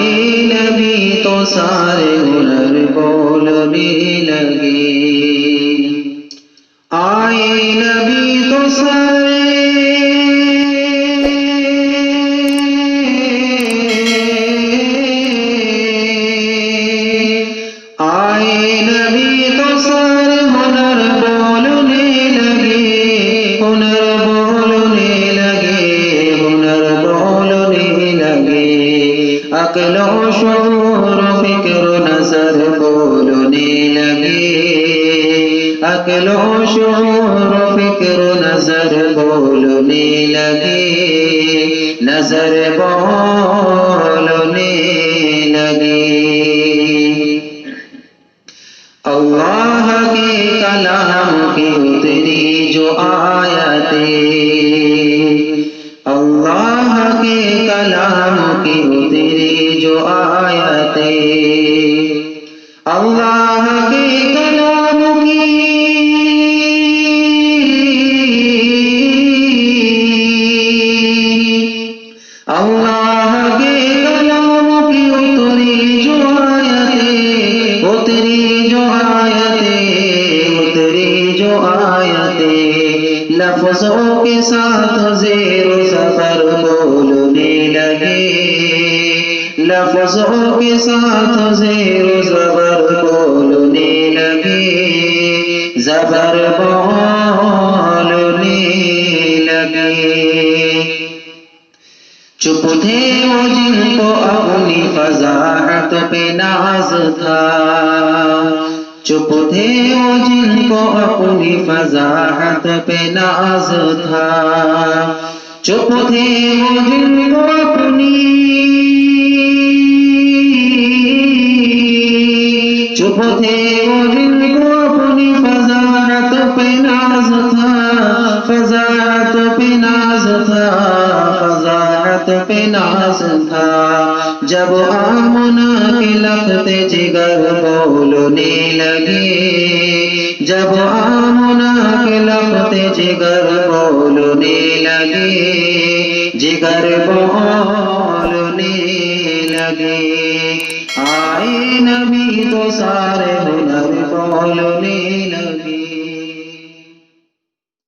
آئے نبی تو سارے ہنر بولنے لگے، آئے نبی تو سارے ہنر بولنے لگے، ہنر بولنے لگے، ہنر بولنے لگے، عقل و شعور و فکر و نظر بولنے لگے، عقل و شعور و فکر و نظر بولنے لگے، نظر بولنے لگے۔ اللہ کے کلام کی اتری جو آیتیں، اللہ کے کلام کی اتری جو آیتیں، اللہ کے کلام کی اللہ کے کلام کی اتری جو آیتیں، اتری جو آیتیں، لفظوں کے ساتھ زیر و زبر بولنے لگے، لفظوں کے ساتھ زیر و زبر بولنے لگے، زبر بولنے لگے۔ چپ تھے وہ جن کو اپنی فضاحت پہ ناز تھا، چپ تھے وہ جن کو اپنی فضاحت پہ ناز تھا، چپ تھے وہ جن کو اپنی، چپ تھے وہ جن کو اپنی فضاحت پہ ناز تھا، فضاحت پہ ناز تھا، فضاحت پہ ناز تھا، جب آمنہ کے لخت جگر بولنے لگے، جب آمنہ کے لخت جگر بولنے لگے، جگر بولنے لگے، آئے نبی تو سارے ہنر بولنے